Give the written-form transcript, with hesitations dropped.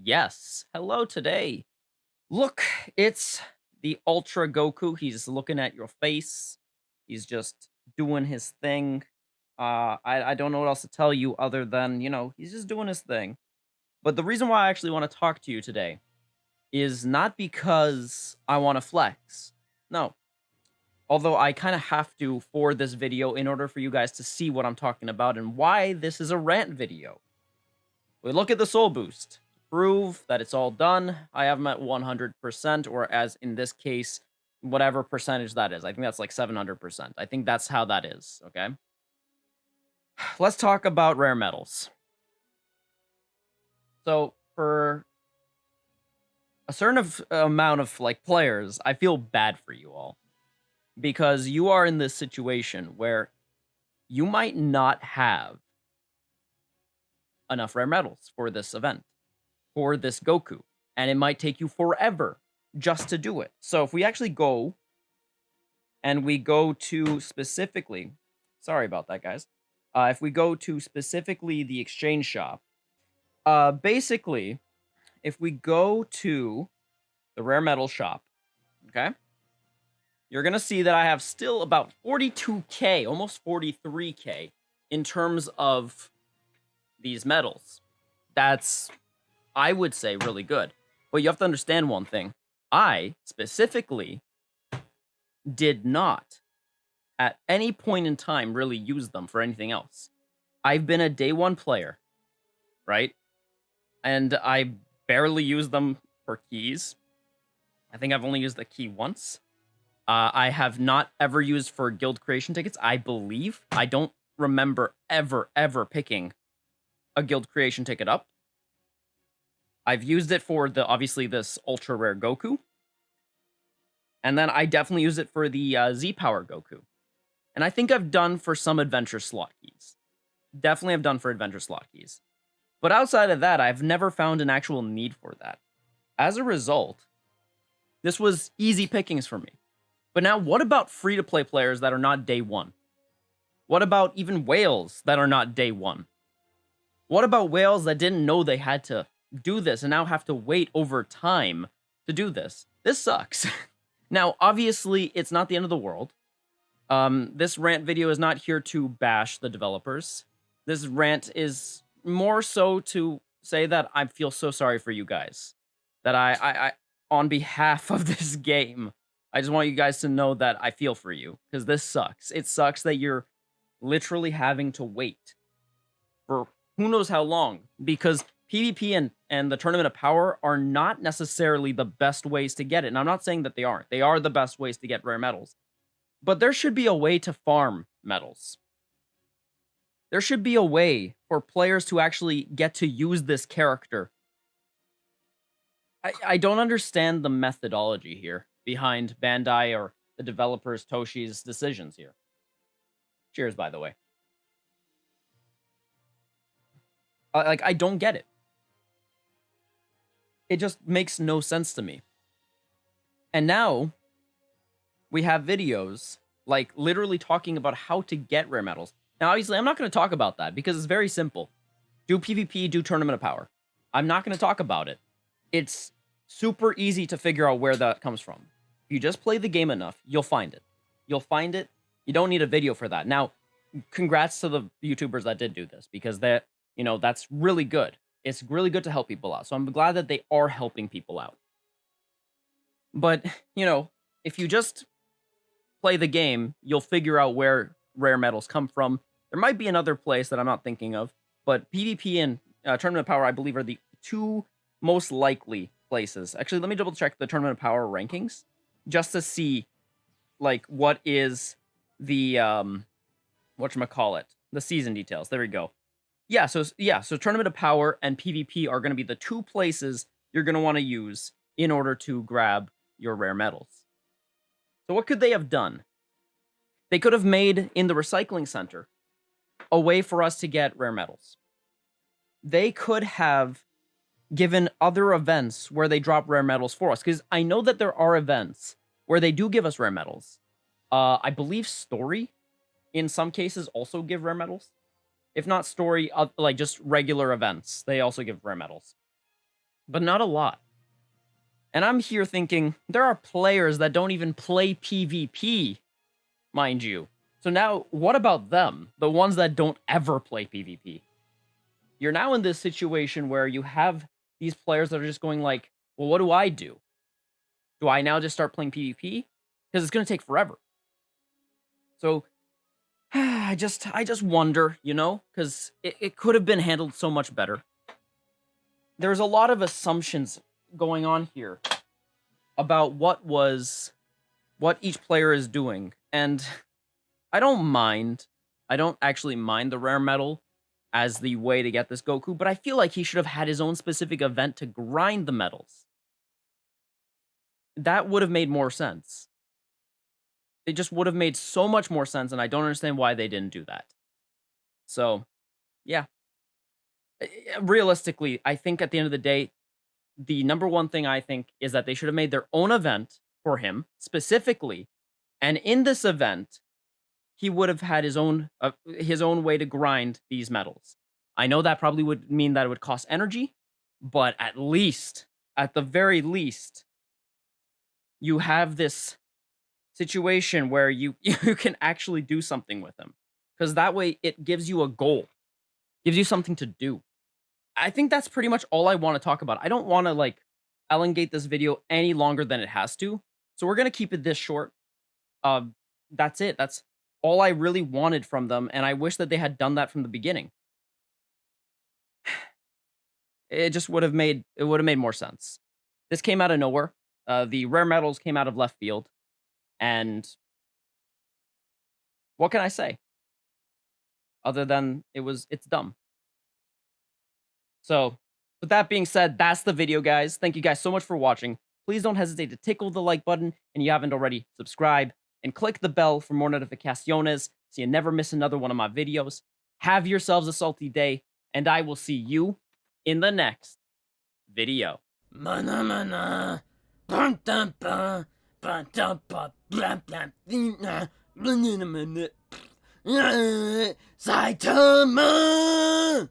Yes. Hello today. Look, it's the Ultra Goku. He's looking at your face. He's just doing his thing. I don't know what else to tell you other than, he's just doing his thing. But the reason why I actually want to talk to you today is not because I want to flex. No. Although I kind of have to for this video in order for you guys to see what I'm talking about and why this is a rant video. We look at the soul boost. Prove that it's all done. I have them at 100%, or as in this case, whatever percentage that is. I think that's like 700%. I think that's how that is, okay? Let's talk about rare metals. So, for a certain amount of like players, I feel bad for you all because you are in this situation where you might not have enough rare metals for this event, for this Goku, and it might take you forever just to do it. So if we actually go and we go to specifically, sorry about that, guys. If we go to specifically the exchange shop, basically, if we go to the rare metal shop, okay, you're gonna see that I have still about 42k, almost 43k in terms of these metals. That's, I would say, really good. But you have to understand one thing. I specifically did not at any point in time really use them for anything else. I've been a day one player, right? And I barely use them for keys. I think I've only used the key once. I have not ever used for guild creation tickets, I believe. I don't remember ever picking a guild creation ticket up. I've used it for obviously this ultra rare Goku. And then I definitely use it for the Z Power Goku. And I think I've done for some adventure slot keys. Definitely have done for adventure slot keys. But outside of that, I've never found an actual need for that. As a result, this was easy pickings for me. But now, what about free-to-play players that are not day one? What about even whales that are not day one? What about whales that didn't know they had to do this and now have to wait over time to do this? This sucks. Now, obviously, it's not the end of the world. This rant video is not here to bash the developers. This rant is more so to say that I feel so sorry for you guys. That I on behalf of this game, I just want you guys to know that I feel for you. Because this sucks. It sucks that you're literally having to wait for who knows how long. Because PvP and the Tournament of Power are not necessarily the best ways to get it. And I'm not saying that they aren't. They are the best ways to get rare metals. But there should be a way to farm metals. There should be a way for players to actually get to use this character. I don't understand the methodology here behind Bandai or the developers Toshi's decisions here. Cheers, by the way. I don't get it. It just makes no sense to me. And now we have videos like literally talking about how to get rare metals. Now, obviously, I'm not going to talk about that because it's very simple. Do PvP, do Tournament of Power. I'm not going to talk about it. It's super easy to figure out where that comes from. If you just play the game enough, you'll find it. You'll find it. You don't need a video for that. Now, congrats to the YouTubers that did do this because that's really good. It's really good to help people out. So I'm glad that they are helping people out. But, if you just play the game, you'll figure out where rare metals come from. There might be another place that I'm not thinking of, but PvP and Tournament of Power, I believe, are the two most likely places. Actually, let me double check the Tournament of Power rankings just to see, like, what is the, whatchamacallit, the season details. There we go. So Tournament of Power and PvP are going to be the two places you're going to want to use in order to grab your rare metals. So what could they have done? They could have made, in the recycling center, a way for us to get rare metals. They could have given other events where they drop rare metals for us, because I know that there are events where they do give us rare metals. I believe Story, in some cases, also give rare metals. If not Story, like just regular events, they also give rare metals. but not a lot. And I'm here thinking, there are players that don't even play PvP, mind you. So now, what about them? The ones that don't ever play PvP? You're now in this situation where you have these players that are just going like, well, what do I do? Do I now just start playing PvP? Because it's going to take forever. So I just wonder, you know, because it could have been handled so much better. There's a lot of assumptions going on here about what each player is doing, and I don't mind. I don't actually mind the rare metal as the way to get this Goku, but I feel like he should have had his own specific event to grind the metals. That would have made more sense. It just would have made so much more sense, and I don't understand why they didn't do that. So, yeah. Realistically, I think at the end of the day, the number one thing I think is that they should have made their own event for him specifically, and in this event, he would have had his own way to grind these metals. I know that probably would mean that it would cost energy, but at least, at the very least, you have this situation where you can actually do something with them, because that way it gives you a goal, gives you something to do. I think that's pretty much all I want to talk about. I don't want to like elongate this video any longer than it has to, so we're gonna keep it this short. That's it. That's all I really wanted from them, and I wish that they had done that from the beginning. It just would have made more sense. This came out of nowhere. The rare metals came out of left field, and what can I say? Other than it's dumb. So, with that being said, that's the video, guys. Thank you guys so much for watching. Please don't hesitate to tickle the like button, and you haven't already, subscribe, and click the bell for more notificaciones so you never miss another one of my videos. Have yourselves a salty day, and I will see you in the next video. Mana mana, bum dum bum, bum dum bum, blam blam, Saitama!